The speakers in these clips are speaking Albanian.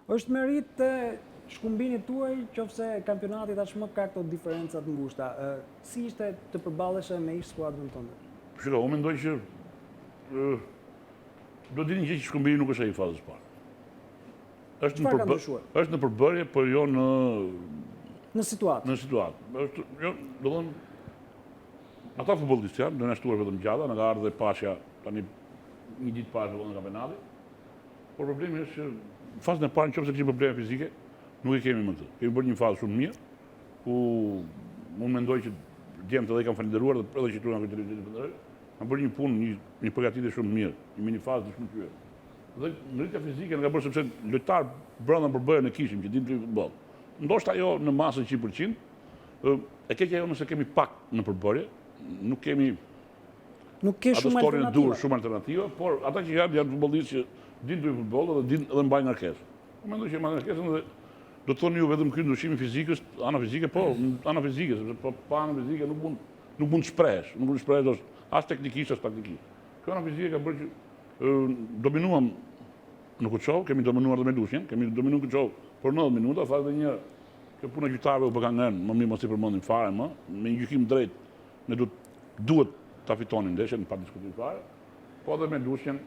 Është merit të shkumbinit tuaj, qofse kampionati tashmë ka këto diferencat ngushta. Si ishte të përballeshe me ish skuadrën tënde? Shiko, unë mendoj që do dini që shkumbini nuk është ai fazës parë. Çfarë ka ndryshuar? Është në përbërje, por jo Në situatë. Në situatë. Është jo, do të thonë ata futbollistë janë, do na shtuar vetëm gjata, na ka ardhur dhe pashja tani një ditë pas në kampionati. Por problemi është që në fazën e parë nëse kemi probleme fizike, nuk i kemi më të. Kemi bërë një fazë shumë mirë, ku unë mendoj që djemtë edhe i kam falenderuar dhe edhe që tu nga këtë kanë bërë një punë, një përgatitje shumë mirë, një mini fazë të shkëlqyer. Dhe ngritja fizike nga bërë sepse lojtar brenda përbërjen e kishim që dinë të futboll. Ndoshta jo në masën 100%, e keqja jo nëse kemi pak në përbërje, nuk kemi shumë alternativa. Shumë alternativa, por ata që janë futbollistë që dinë të futboll dhe dinë edhe mbajnë ngarkesë. Unë mendoj që mbajnë ngarkesën dhe do të thonë ju vetëm ky ndryshim fizikës, ana fizike, po, ana fizike, sepse pa ana fizike nuk mund të shprehesh, as teknikisht as taktikisht. Kjo ana fizike ka bërë që dominuam në Kuçov, kemi dominuar dhe me Lushnjën, kemi dominuar Kuçov për 90 minuta, tha edhe një kjo puna gjyqtarëve u bë kanë ngënë, më mirë mos i përmendim fare më, me një gjykim drejt, ne duhet ta fitonin ndeshjen pa diskutim fare, po edhe me Lushnjën,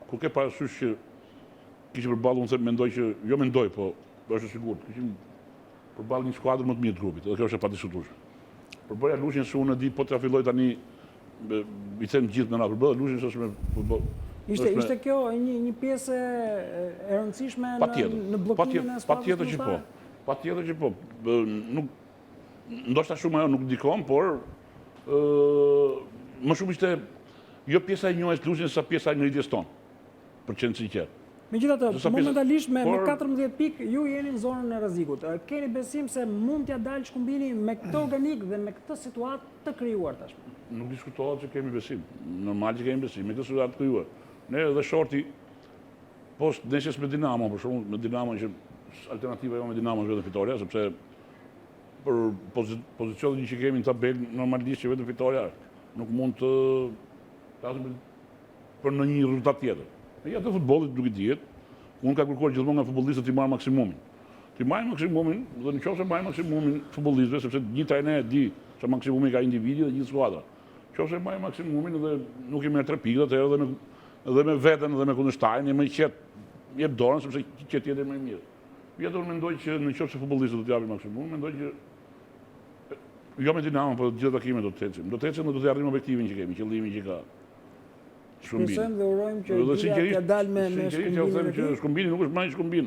ku ke parasysh që kishim përballë, unë po është sigurt, kishim përballë një skuadër më të mirë të grupit, dhe kjo është e padiskutueshme. Përbërja Lushnjës unë e di, po t'ja filloj tani i them gjithë me na përbërja Lushnjës është me futboll. Ishte kjo një pjesë e rëndësishme në bllokimin e Patjetër që po. Patjetër që po. Ndoshta shumë ajo nuk ndikon, por më shumë ishte jo pjesa e njohjes Lushnjës sa pjesa e ngritjes tonë. Për qenë sinqert. Megjithatë, momentalisht me 14 pikë ju jeni në zonën e rrezikut. Keni besim se mund t'ja dalë shkumbini me këtë organik dhe me këtë situatë të krijuar tashmë? Nuk diskutohet që kemi besim. Normal që kemi besim me këtë situatë të krijuar. Ne edhe shorti post ndeshjes me Dinamo, për shembull, me Dinamo që alternativa jo me Dinamo është vetëm fitoria, sepse për pozicionin që kemi në tabelë normalisht që vetëm fitoria nuk mund të flasim për në një rezultat tjetër. Ja të futbollit duke dihet, unë ka kërkuar gjithmonë nga futbollistët të marrë maksimumin. Të marrë maksimumin, dhe nëse marrë maksimumin futbollistëve, sepse një trajner di se maksimumi ka individi dhe gjithë skuadra. Nëse marrë maksimumin dhe nuk i merr 3 pikë, atëherë edhe me veten dhe me kundërshtarin, më i qetë jep dorën sepse qetë tjetër më i mirë. Vjetër unë mendoj që nëse futbollistët do të japin maksimumin, mendoj që jo me Dinamo, por gjithë takimet do të ecim. Do të ecim dhe do të arrijmë objektivin që kemi, qëllimin që ka. Shpresojmë dhe urojmë që t'ja dalë me shkumbimin e tij. Shkumbini nuk është më shkumbin.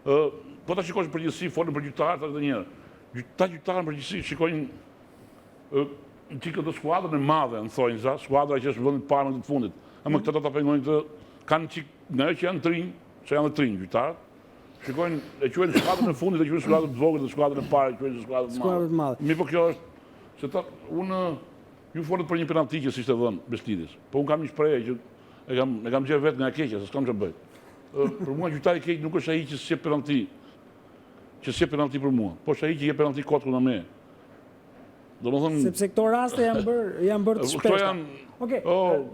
Po ta shikosh përgjithësi, folën për gjyqtarët edhe një herë. Ta gjyqtarët përgjithësi shikojnë çikë të skuadrën e madhe, në thonjza, skuadra që është vendit parë në të fundit. Ama këta ta pengojnë të kanë çik nga që janë trinj, që janë trinj gjyqtarët. Shikojnë e quajnë skuadrën e fundit, e quajnë skuadrën e vogël dhe skuadrën e parë, quajnë skuadrën e madhe. Mirë, po kjo është se ta unë ju folët për një penalti që s'ishte dhënë Beslidis. Po unë kam një shprehje që e kam gjerë vetë nga keqja, se s'kam që bëj. Për mua gjyqtari i keq nuk është ai që s'jep penalti për mua, po është ai që jep penalti kot kundër me. Domethënë sepse këto raste janë bërë të shpeshta. Okej.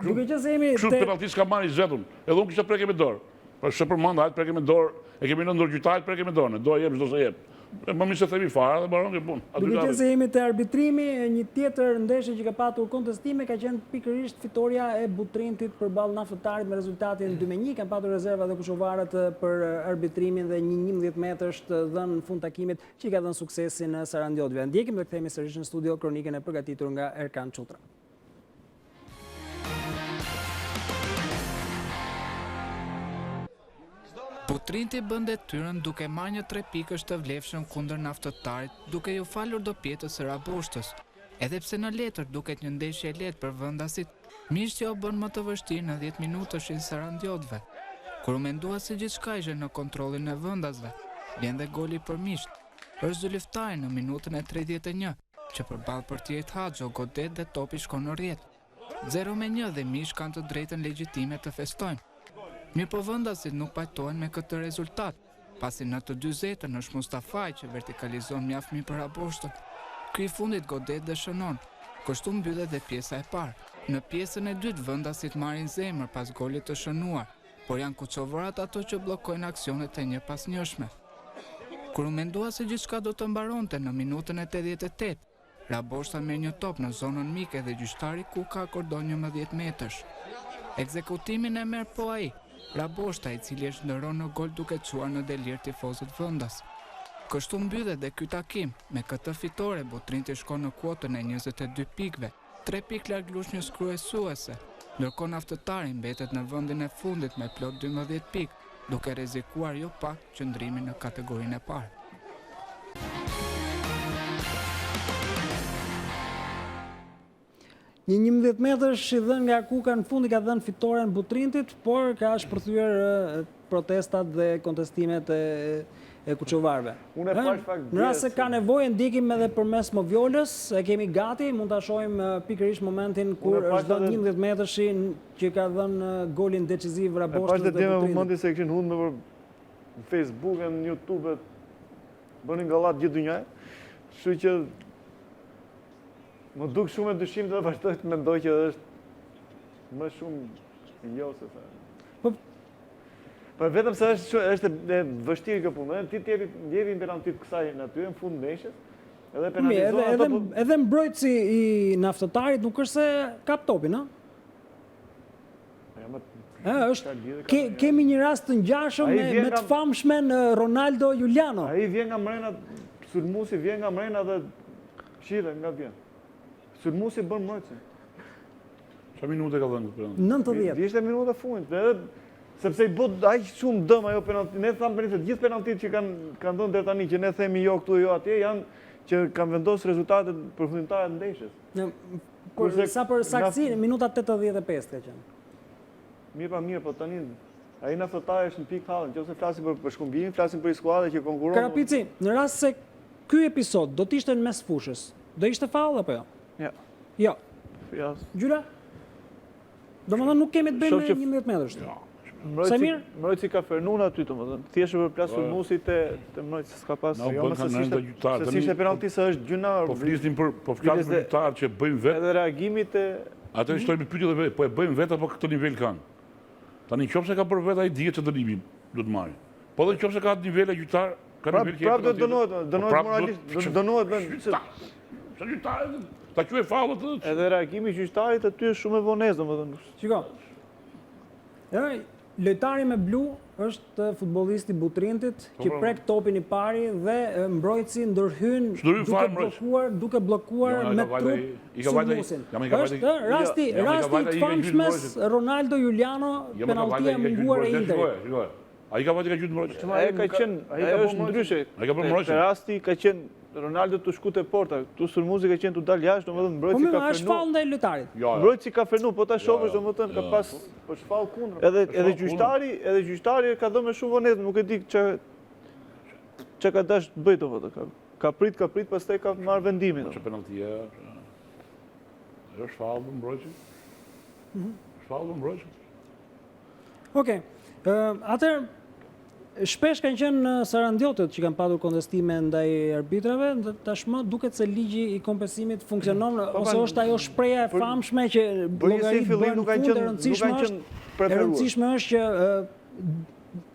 Duke qenë se jemi kështu penalti s'ka marrë zgjedhun. Edhe unë kisha prekë me dorë. Po s'e përmend, hajt prekë me dorë. E kemi në ndër gjyqtarit prekë me dorën. Do jep çdo se jep. Më mirë se themi fare dhe baron kjo punë. Duke qenë se jemi te arbitrimi, një tjetër ndeshje që ka patur kontestime ka qenë pikërisht fitoria e Butrintit përballë Naftëtarit me rezultatin 2-1. Kanë patur rezerva dhe kushovarët për arbitrimin dhe një 11 metësh të dhënë në fund takimit që i ka dhënë suksesin Sarandiotëve. Ndjekim dhe kthehemi sërish në studio kronikën e përgatitur nga Erkan Çutra. Butrinti bën detyrën duke marrë një 3 pikësh të vlefshëm kundër Naftëtarit, duke ju falur dopjetës së Raboshtos. Edhe pse në letër duket një ndeshje e lehtë për vendasit, miqtë jo bën më të vështirë në 10 minutëshin Sarandiotëve. Kur u mendua se gjithçka ishte në kontrollin e vendasve, vjen dhe goli për miqt. Është zylftari në minutën e 31, që përballë portierit Haxho godet dhe topi shkon në rrjet. 0-1 dhe miqt kanë të drejtën legjitime të festojnë. Mirë po vendasit nuk pajtohen me këtë rezultat, pasi në të 40-ën është Mustafaj që vertikalizon mjaft mirë për Raboshton. Ky i fundit godet dhe shënon, kështu mbyllet dhe pjesa e parë. Në pjesën e dytë vendasit marrin zemër pas golit të shënuar, por janë kuçovarat ato që bllokojnë aksionet e një pas njëshme. Kur u mendua se gjithçka do të mbaronte në minutën e 88, Raboshta merr një top në zonën mike dhe gjyqtari Kuka akordon 11 metësh. Ekzekutimin e merr po ai, Raboshta, i cili është ndërron në gol duke çuar në delir tifozët vendas. Kështu mbyllet dhe ky takim, me këtë fitore Butrinti shkon në kuotën e 22 pikëve, 3 pikë larg Lushnjës kryesuese, ndërkohë naftëtari mbetet në vendin e fundit me plot 12 pikë, duke rrezikuar jo pak qëndrimin në kategorinë e parë. Një 11 metësh i dhënë nga Kuka në fund i ka dhënë fitoren Butrintit, por ka shpërthyer protestat dhe kontestimet e kuçovarëve. Unë e pash fakt. Në rast se ka nevojë ndjekim edhe përmes moviolës, e kemi gati, mund ta shohim pikërisht momentin kur është dhënë 11 metëshi që ka dhënë golin deciziv Raboshtës dhe Butrintit. Butrintit. Momentin se kishin humbur në Facebook e në YouTube bënin gallat gjithë dynjaj. Kështu që më duk shumë e dyshim të vazhdoj të mendoj që është më shumë jo se sa. Po vetëm se është e vështirë kjo punë. Ti t'jepi penaltit kësaj natyre në fund ndeshjes, edhe penalizon ato. Edhe mbrojtësi i naftëtarit nuk është se kap topin, Kemi një rast të ngjashëm me të famshmen Ronaldo Juliano. Ai vjen nga mrena, sulmuesi vjen nga mrena dhe shire nga vjen. Sulmuesi bën mbrojtësi. Sa minuta ka dhënë? 90. Ishte minuta fundit. Sepse i bot aq shumë dëm ajo penalti. Ne thamë për gjithë penaltit që kanë dhënë deri tani, që ne themi jo këtu jo atje, janë që kanë vendosur rezultatet përfundimtare të ndeshjes. Sa për saktësinë, minuta 85 ka qenë. Mirë, po tani ai naftëtari është në pikë hallën, nëse flasim për shkëmbimin, flasim për skuadra që konkurron. Karapici, në rast se ky episod do të ishte në mes fushës, do ishte faull apo jo? Jo. Jo. Gjyra? Domethënë nuk kemi të bëjmë me 11 metrash. Mbrojtësi ka fernun aty, domethënë thjesht për plas sulmuesit te mbrojtësi s'ka pas. Jo, se ishte penalti se është gjuna. Po flisnim për gjyqtar që bëjmë vetë. Edhe reagimit e atë shtojmë pyetje edhe po e bëjmë vetë apo këtë nivel kanë. Tani nëse ka për vetë ai dihet që dënimi do të marrë. Po edhe nëse ka nivele gjyqtar, ka nivel prapë do dënohet moralisht, dënohet sa gjyqtar ta quaj faull atë. Edhe reagimi i gjyqtarit aty është shumë e vonesë, domethënë. Shiko. Lojtari me blu është futbollisti Butrintit që prek topin i pari dhe mbrojtësi ndërhyn duke bllokuar me trup sulmuesin. Është rasti i famshmes Ronaldo Juliano, penaltia e munguar e Interit. Ai ka vajtë ka gjytë mbrojtës. Ai është ndryshe. Ai ka bërë mbrojtës. Rasti ka qenë Ronaldo të shku te porta, tu sulmuesi ka qenë tu dal jashtë, domethënë mbrojtësi ka frenu. Po është faull ndaj lojtarit. Mbrojtësi ka frenu, po ta shohësh domethënë ka pas është faull kundër. Edhe gjyqtari ka dhënë me shumë vonesë, nuk e di çka ka dash të bëj domethënë. Ka prit, pastaj ka marrë vendimin. Çfarë penaltia? Është faull mbrojtës. Është faull mbrojtës. Okej. Atëherë shpesh kanë qenë sarandiotet që kanë patur kontestime ndaj arbitrave, tashmë duket se ligji i kompensimit funksionon ose është ajo shpreha e famshme që llogarit bën fund e rëndësishme është që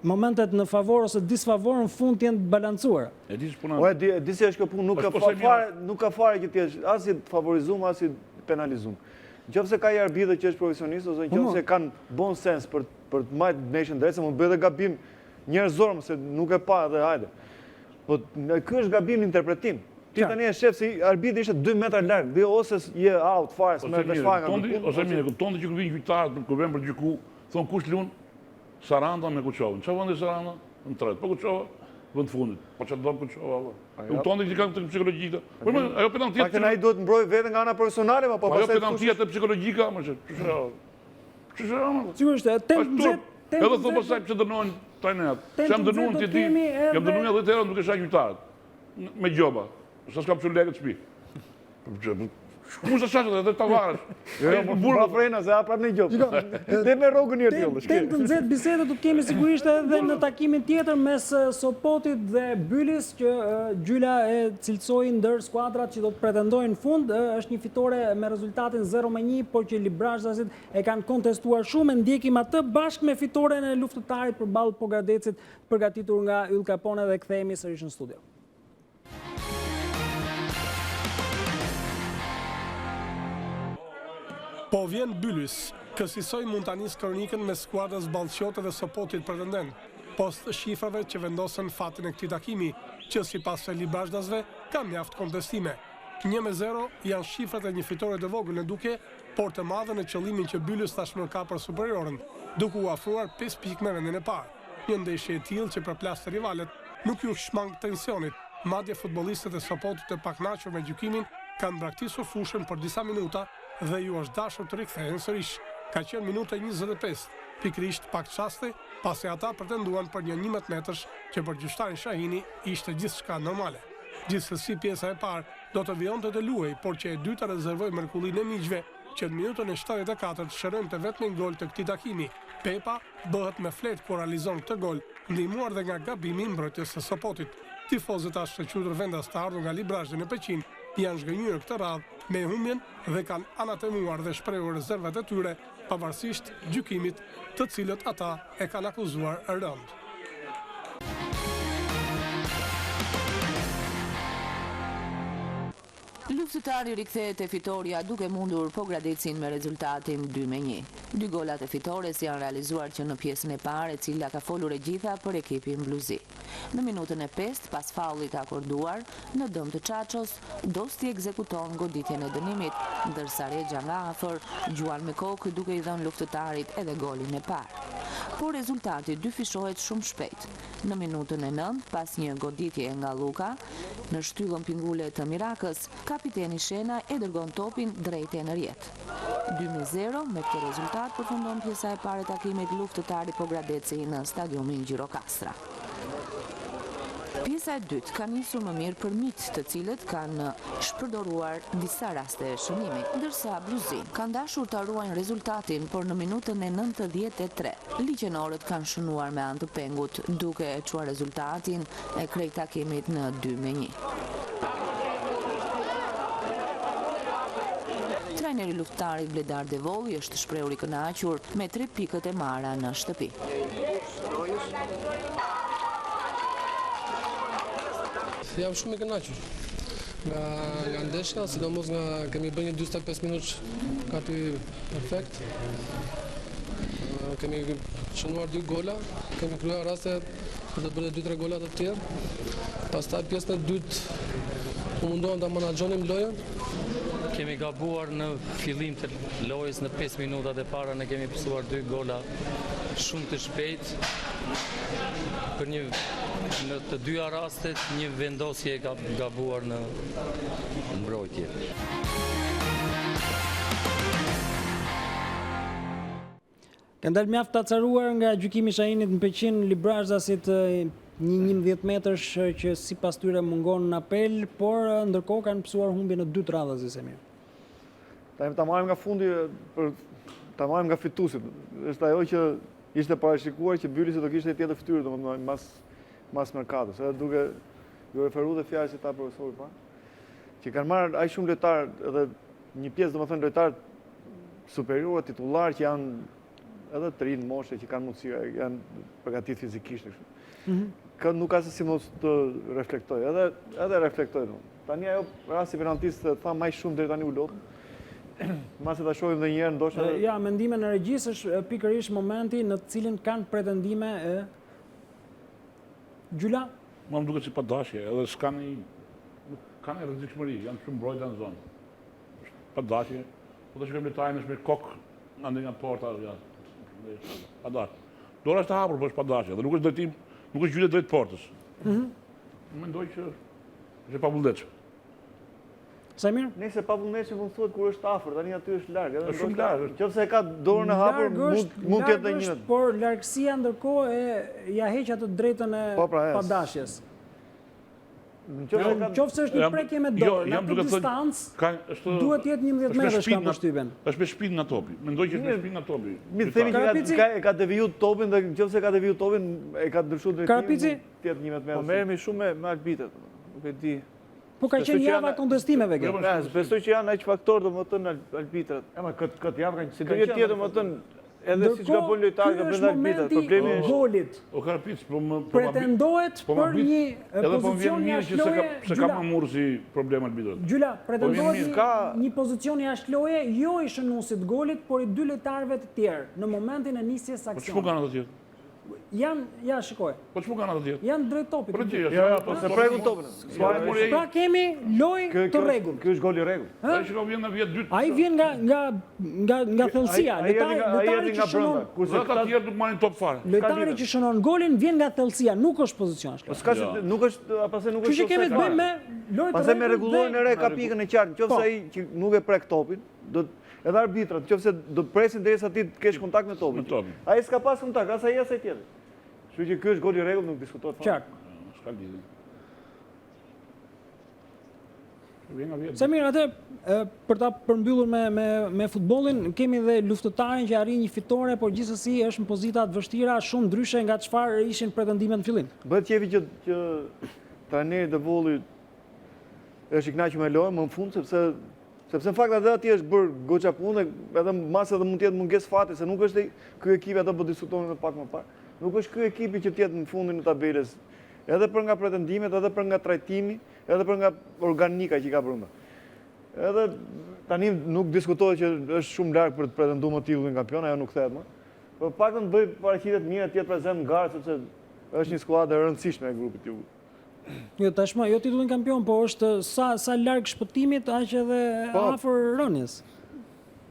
momentet në favor ose disfavor në fund janë të balancuara. E di s'puna. Po e di se është kjo punë, nuk ka fare që ti është as i favorizum as i penalizum. Nëse ka një arbitër që është profesionist ose nëse kanë bon sens për të marrë ndeshjen drejt, se mund bëhet gabim njerëzor, se nuk e pa edhe hajde. Po ky është gabim në interpretim. Ti tani e shef si arbitri ishte 2 metra larg, dhe ose je out fare, s'më vesh fare. Ose mirë, kupton që kur vin gjyqtarët kur vjen për gjyku, thon kush lun Saranda me Kuçovën. Çfarë vendi Saranda? Në tret. Po Kuçova vend fundit. Po çfarë do Kuçova? Kupton që kanë psikologjikë. Po ajo penaltia. Pak ai duhet mbroj veten nga ana profesionale, po pastaj ajo penaltia të psikologjika, më Sigurisht, edhe thonë pastaj pse dënojnë trajnerët. Jam dënuar ti di. Jam dënuar edhe herë duke shaq gjyqtarët. Me gjoba. Sa s'kam çu lekë të shtëpi. Mu se shaqët edhe Tavares. Burra frena, se ha prap në gjopë. Dhe me rogën një tjellë. Tem të nxehtë bisedë do kemi sigurisht edhe në takimin tjetër mes Sopotit dhe Bylis, që Gjyla e cilësoi ndër skuadrat që do të pretendojnë në fund. Është një fitore me rezultatin 0-1, por që Librazhasit e kanë kontestuar shumë. Ndjekim atë bashkë me fitoren e luftëtarit përballë Pogradecit, përgatitur nga Yll Capone, dhe kthehemi sërish në studio. Po vjen Bylis, kësisoj mund ta nis kronikën me skuadrës Ballqote dhe Sopotit pretendent, post shifrave që vendosen fatin e këtij takimi, që sipas Librazhdasve ka mjaft kontestime. 1-0 janë shifrat e një fitore të vogël në Duke, por të madhe në qëllimin që Bylis tashmë ka për superiorën, duke u afruar 5 pikë në vendin e parë. Një ndeshje e tillë që përplas të rivalet nuk ju shmang tensionit, madje futbollistët e Sopotit e pakënaqur me gjykimin kanë braktisur fushën për disa minuta dhe ju është dashur të rikthehen sërish. Ka qenë minuta 25, pikërisht pak çaste, pasi ata pretenduan për një 11 metrësh që për gjyqtarin Shahini ishte gjithçka normale. Gjithsesi pjesa e parë do të vionte të luaj, por që e dyta rezervoi mrekullinë e miqve, që në minutën e 74 shëronte vetëm një gol të këtij takimi. Pepa bëhet me flet kur realizon këtë gol, ndihmuar dhe nga gabimi i mbrojtjes së Sopotit. Tifozët as të quajtur vendas të ardhur nga Librazhdi në Peqin janë zhgënjur këtë radhë me humbjen dhe kanë anatemuar dhe shprehur rezervat e tyre, pavarësisht gjykimit, të cilët ata e kanë akuzuar rënd. Luftëtari rikthehet e fitoria duke mundur Pogradecin me rezultatin 2-1. 2 golat e fitores janë realizuar që në pjesën e parë, e cila ka folur e gjitha për ekipin bluzi. Në minutën e 5, pas faullit akorduar, në dëm të Çaços, Dosti ekzekuton goditjen e dënimit, ndërsa Rexha nga afër gjuan me kokë duke i dhënë luftëtarit edhe golin e parë. Por rezultati dyfishohet shumë shpejt. Në minutën e 9, pas një goditje nga Luka, në shtyllën pingulle të Mirakës, kapiteni Shena e dërgon topin drejt e në rjet. 2-0, me këtë rezultat përfundon pjesa e parë e takimit luftëtari Pogradeci në stadiumin Gjirokastra. Pjesa e dytë ka nisur më mirë për miqt, të cilët kanë shpërdoruar disa raste shënimi, ndërsa bluzin kanë dashur të ruajnë rezultatin, por në minutën e 93 liqenorët kanë shënuar me anë të pengut, duke e çuar rezultatin e krejt takimit në 2-1. Trajneri luftëtarit Bledar Devolli është shprehur i kënaqur me 3 pikët e marra në shtëpi. Jam shumë i kënaqur nga ndeshja, sidomos nga kemi bërë një 45 minutë gati perfekt. Kemi shënuar 2 gola, kemi krijuar raste për të bërë 2-3 gola të tjerë. Pastaj pjesën e dytë u munduam ta menaxhonim lojën. Kemi gabuar në fillim të lojës në 5 minutat e para, ne kemi pësuar 2 gola shumë të shpejt. Për në të dyja rastet një vendosje ka gabuar në mbrojtje. Kanë dalë mjaft të acaruar nga gjykimi Shahinit në Peqin, Librazhasit një 11 metrësh që sipas tyre mungon në apel, por ndërkohë kanë pësuar humbje në 2 radha, Semir. Ta marrim nga fundi, ta marrim nga fituesit. Është ajo që ishte parashikuar që Bylisi do kishte tjetër fytyrë, domethënë mas merkatos. Edhe duke ju referuar te fjalët e ta profesorit pa, që kanë marrë aq shumë lojtar, edhe një pjesë domethënë lojtar superior, titullar që janë edhe të rinë moshe, që kanë mundësi, janë përgatitur fizikisht kështu. Kë nuk ka se si mos të reflektoj, edhe reflektoj. Tani ajo rasti penaltistë tha më shumë deri tani u lot. Mase ta shohim edhe një herë ndoshta. Ja, mendime në regjisë është pikërisht momenti në të cilin kanë pretendime Gjyla. Më duket si pa dashje, edhe s'kanë kanë rrezikshmëri, janë shumë mbrojtja në zonë. Pa dashje, po të shkojmë lojtarin është me kokë nga porta jashtë. Pa dashje. Dora është e hapur, po është pa dashje, dhe nuk është drejtim, nuk është gjyqe drejt portës. Mendoj që është e pavullnetshme. Samir? Nëse pavullnetshme mund thuhet kur është afër, tani aty është larg, edhe shumë larg. Nëse ka dorën e hapur, mund të jetë një. Por largësia ndërkohë ja heq atë drejtën e padashjes. Qoftë është një prekje me dorë, në atë distancë, duhet jetë 11 metrash ka përshtypjen. Është me shpinë nga topi. Mendoj që është me shpinë nga topi. Mi themi që e ka deviju topin dhe nëse ka deviju topin, e ka ndryshuar drejtimin, tjetë 11 metra. Po merremi shumë me arbitrat, nuk e di. Po ka qenë java kontestimeve kjo. Besoj që janë aq faktor domethënë arbitrat. Ama këtë javë kanë Si do jetë tjetër domethënë edhe siç ka bën lojtarë ka brenda arbitrat. Problemi është golit. O Karpic, Pretendohet për një pozicion jashtë loje. Se ka më murë si problem arbitrat. Gjyla, pretendohet një pozicion jashtë loje, jo i shënuesit golit, por i dy lojtarëve të tjerë në momentin e nisjes së aksionit. Po ç'po kanë ato tjetër? Ja, shikoj. Po ç'po kanë ato tjetër? Janë drejt topit. Po se pregun topin. Pra kemi lojë të rregullt. Ky është gol i rregullt. Ai që vjen në vjet dytë. Ai vjen nga thellësia, lojtari që shënon. Kurse ata të tjerë nuk marrin top fare. Lojtari që shënon golin vjen nga thellësia, nuk është pozicion ashtu. Po s'ka nuk është, pastaj nuk është. Kështu që kemi të bëjmë me lojë të pastaj me rregullorin e re ka pikën e qartë, nëse ai që nuk e prek topin, do edhe arbitrat, nëse do presin derisa ti të kesh kontakt me topin. Ai s'ka pas kontakt, as ai as ai tjetër. Kështu që ky është gol i rregullt, nuk diskutohet fare. Qartë. S'ka lidhje. Vjen nga vjet. Samir, atë për ta përmbyllur me futbollin, kemi dhe luftëtarin që arrin një fitore, por gjithsesi është në pozita të vështira, shumë ndryshe nga çfarë ishin pretendimet në fillim. Bëhet qefi që trajneri i vollit është i kënaqur me lojën më në fund sepse në fakt edhe atje është bërë goxha punë, edhe masa edhe mund të jetë mungesë fati, se nuk është ky ekipi ato po diskutonin pak më parë. Nuk është ky ekipi që të jetë në fundin e tabelës, edhe për nga pretendimet, edhe për nga trajtimi, edhe për nga organika që ka brenda. Edhe tani nuk diskutohet që është shumë larg për të pretenduar më titullin kampion, ajo nuk thehet më. Por paktën bëj paraqitje të mira të jetë prezant në garë sepse është një skuadër e rëndësishme e grupit jugut. Jo, tashmë, jo titullin kampion, po është sa larg shpëtimit, aq edhe afër rënies.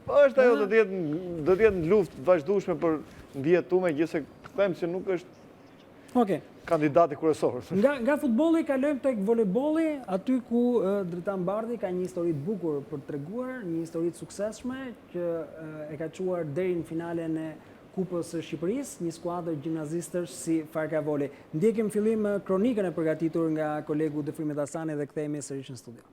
Po është ajo do të jetë në luftë vazhdueshme për ndjetu megjithëse them se nuk është kandidati kryesor. Nga futbolli kalojmë tek voleybolli, aty ku Dritan Bardhi ka një histori të bukur për treguar, një histori të suksesshme që e ka çuar deri në finalen e Kupës së Shqipërisë, një skuadër gjimnazistësh si Farka Volley. Ndjekim fillim kronikën e përgatitur nga kolegu Defrim Hasani dhe kthehemi sërish në studio.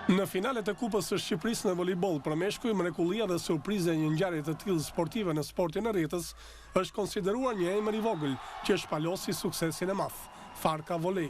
Në finalet e Kupës së Shqipërisë në volejboll për meshkuj, mrekullia dhe surpriza e një ngjarje të tillë sportive në sportin e rrjetës është konsideruar një emër i vogël që shpalosi suksesin e madh, Farka Volley.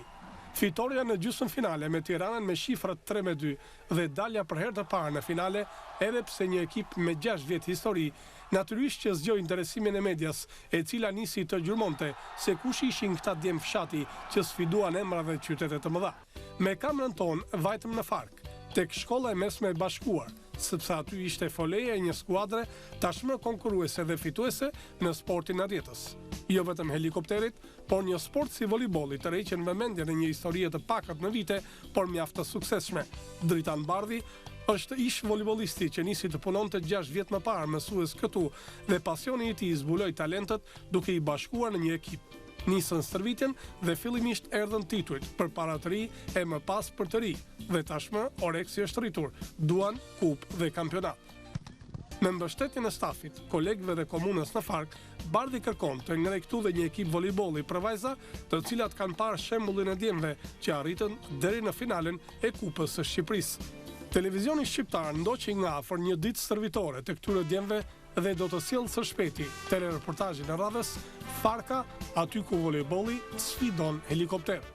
Fitoria në gjysmëfinale me Tiranën me shifrat 3-2 dhe dalja për herë të parë në finale, edhe pse një ekip me 6 vjet histori, natyrisht që zgjoi interesimin e medias, e cila nisi të gjurmonte se kush ishin këta djem fshati që sfiduan emra dhe qytete të mëdha. Me kamrën tonë vajtëm në Fark, tek shkolla e mesme e bashkuar, sepse aty ishte foleja e një skuadre tashmë konkurruese dhe fituese në sportin e rrjetës. Jo vetëm helikopterit, por një sport si voleybolli të rreqen vëmendje në një histori të pakët në vite, por mjaft të suksesshme. Dritan Bardhi është ish voleybollisti që nisi të punonte 6 vjet më parë mësues këtu dhe pasioni i tij zbuloi talentet duke i bashkuar në një ekip. Nisën stërvitjen dhe fillimisht erdhën titujt për para të ri e më pas për të ri dhe tashmë Oreksi është rritur, duan kupë dhe kampionat. Me mbështetjen e stafit, kolegëve dhe komunës në Fark, Bardhi kërkon të ngrej këtu dhe një ekip volejbolli për vajza, të cilat kanë parë shembullin e djemve që arritën deri në finalen e Kupës së Shqipërisë. Televizioni shqiptar ndoqi nga afër një ditë stërvitore të këtyre djemve dhe do të sjellë së shpejti telereportazhin e radhës Farka, aty ku volejbolli sfidon helikopterët.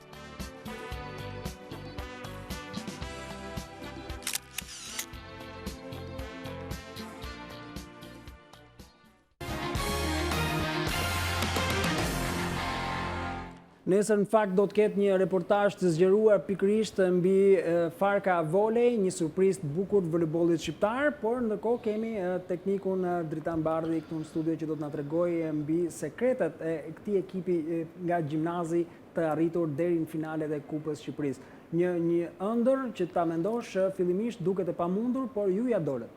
Nesër në fakt do të ketë një reportazh të zgjeruar pikërisht mbi Farka Volley, një surprizë të bukur të voleybollit shqiptar, por ndërkohë kemi teknikun Dritan Bardhi këtu në studio që do të na tregojë mbi sekretet e këtij ekipi nga gjimnazi të arritur deri në finalet e Kupës Shqipërisë. Një ëndër që ta mendosh fillimisht duket e pamundur, por ju ja dolet.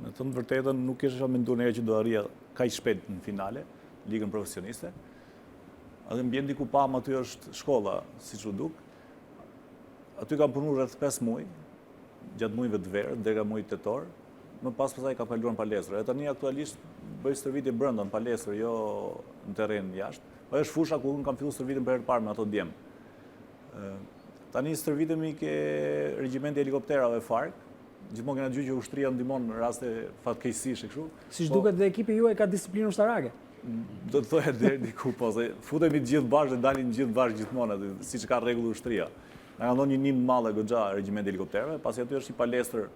Në të vërtetën nuk kisha menduar ndonjëherë që do arrija kaq shpejt në finale, ligën profesioniste. Edhe ambienti ku pam aty është shkolla, siç u duk. Aty kam punuar rreth 5 muaj, gjatë muajve të verë, deri nga muaji tetor. Më pastaj ka kaluar në palestër. E tani aktualisht bëj stërvitje brenda në palestër, jo në terren jashtë. Po është fusha ku unë kam filluar stërvitjen për herë të parë me ato djem. Tani stërvitemi ke regjimenti i helikopterave FARC. Gjithmonë kena gjë që ushtria ndihmon në raste fatkeqësisht kështu. Siç duket dhe ekipi juaj ka disiplinë ushtarake. Do të thoya deri diku po, se futemi të gjithë bashkë dhe dalin të gjithë bashkë gjithmonë aty, siç ka rregull ushtria. Na ka dhënë një nim të madh goxha regjimenti i helikopterave, pasi aty është një palestër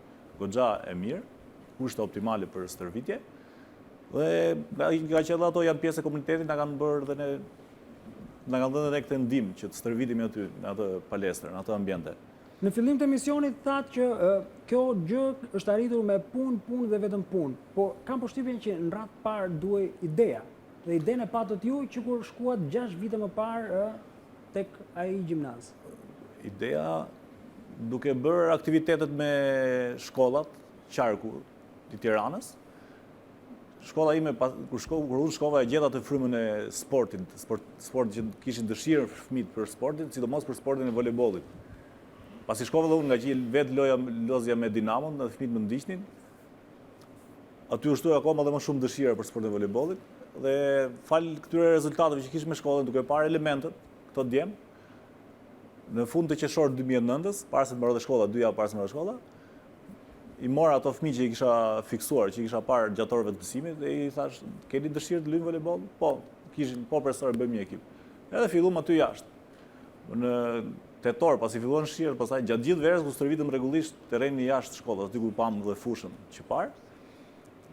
goxha e mirë, kushte optimale për stërvitje. Dhe nga që edhe ato janë pjesë e komunitetit, na kanë bërë dhe na kanë dhënë edhe këtë ndim që të stërvitemi aty në atë palestër, në atë ambiente. Në fillim të emisionit thatë që kjo gjë është arritur me punë dhe vetëm punë, po kam përshtypjen që në radhë parë duhej ideja. Dhe idenë e patët ju që kur shkuat 6 vite më parë tek ai gjimnaz. Ideja duke bërë aktivitetet me shkollat, qarku i Tiranës. Shkolla ime, kur unë shkova e gjeta të frymën e sportit, sport që kishin dëshirë fëmijët për sportin, sidomos për sportin e voleybollit. Pasi shkova dhe unë nga që vetë lozja me Dinamon, dhe fëmijët më ndiqnin, aty ushtoj akoma dhe më shumë dëshira për sportin e voleybollit, dhe falë këtyre rezultateve që kishme shkollën duke parë elementët, këto djem, në fund të qershor 2009-s, para se të mbaronte shkolla, 2 javë para se të mbaronte shkolla, i mora ato fëmijë që i kisha fiksuar, që i kisha parë gjatë orëve të mësimit, dhe i thash, keni dëshirë të luajmë voleyboll? Po, profesor, bëjmë një ekip. Edhe filluam aty jashtë. Në tetor, pasi filluan shirë, pastaj gjatë gjithë verës ku stërvitëm rregullisht terrenin jashtë shkollës, aty ku pam dhe fushën që parë.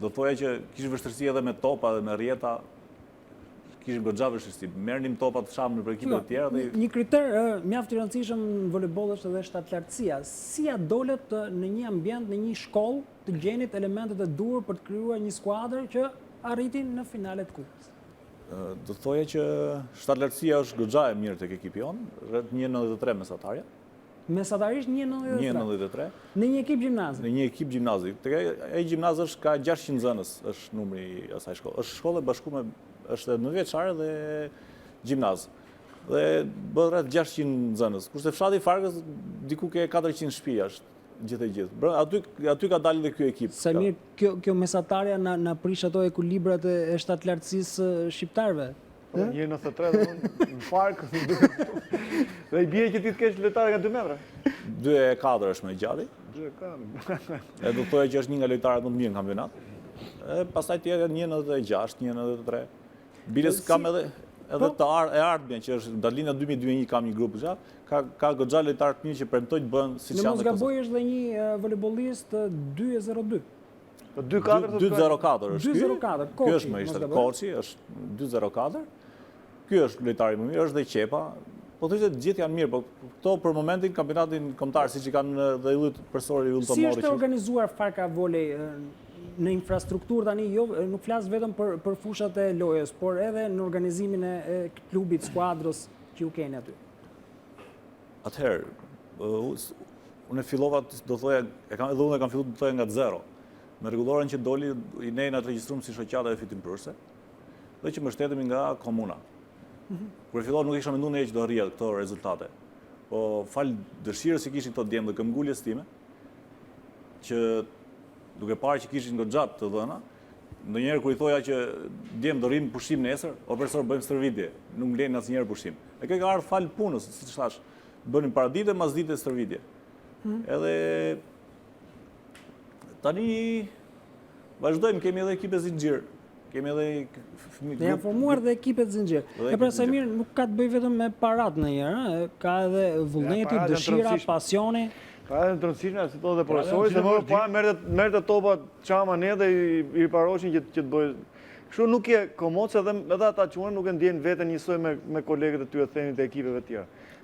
Do thoya që kishim vështirësi edhe me topa dhe me rjeta, kishim goxha vështirësi. Merrnim topat fsham në ekipet e tjera dhe një kriter mjaft i rëndësishëm në voleyboll është edhe shtatlartësia. Si ja dolet në një ambient, në një shkollë, të gjenit elementet e duhur për të krijuar një skuadër që arritin në finalet të kupës? Do thoya që shtatlartësia është goxha e mirë tek ekipi jon, rreth 1.93 mesatarja. Mesatarisht 1.93. Në një ekip gjimnazi. Në një ekip gjimnazi. Tek ai gjimnaz është ka 600 nxënës, është numri i asaj shkolle. Është shkollë e bashkuar është 9-vjeçare dhe gjimnaz. Dhe bëhet rreth 600 nxënës. Kurse fshati i Farkës diku ke 400 shtëpi është gjithë. Aty ka dalë dhe ky ekip. Sa mirë kjo mesatarja na prish ato ekuilibrat e shtatlartësisë shqiptarëve. 1.93 në Fark, dhe i bie që ti të kesh lojtarë nga 2 metra. 2.4 është më i gjalli. 2.4. E do thoya që është një nga lojtarët më të mirë në kampionat. Pastaj tjetër 1.96, 1.93. Biles kam edhe të ardhmen që është Darlina 2021 kam një grup gjatë, ka goxha lojtarë të mirë që premtoj të bëhen siç janë. Në mos gaboj është dhe një voleybollist 2.02. 2.04 është 2.04, Ky është më ishte Koçi, është 2.04. Ky është lojtari më mirë, është dhe Qepa. Po thoshte të gjithë janë mirë, po këto për momentin kampionatin kombëtar siç i kanë dhe yllit përsori yll të Si është organizuar Farka Volej në infrastrukturë tani, jo nuk flas vetëm për fushat e lojës, por edhe në organizimin e klubit, skuadrës që ju keni aty? Atëherë, unë fillova, do thoya, edhe unë kam filluar të thoya nga zero. Me rregulloren që doli, i ne na regjistruam si shoqata e fitimprurse, dhe që mbështetemi nga komuna. Kur fillova nuk isha menduar ne që do arrija këto rezultate. Po fal dëshirës që kishin këto djemë dhe këmbguljes time, që duke parë që kishin goxha të dhëna, ndonjëherë kur i thoja që djem do rrim pushim nesër, o profesor bëjmë stërvitje, nuk mblen asnjëherë pushim. E kjo ka ardhur fal punës, siç thash, bënim paradite mas dite stërvitje. Edhe tani vazhdojmë, kemi edhe ekipe zinxhir. Kemi edhe Dhe janë formuar dhe ekipet zinxhir. E pra Samir nuk ka të bëjë vetëm me parat ndonjëherë, ka edhe vullneti, dëshira, pasioni. Ka edhe të rëndësishme, si thotë dhe profesori, se më parë merrte topa çama ne dhe i paroshin që të bëjë. Kështu nuk je komocë edhe ata që nuk e ndjejnë veten njësoj me kolegët e tyre thënit e ekipeve të tjera.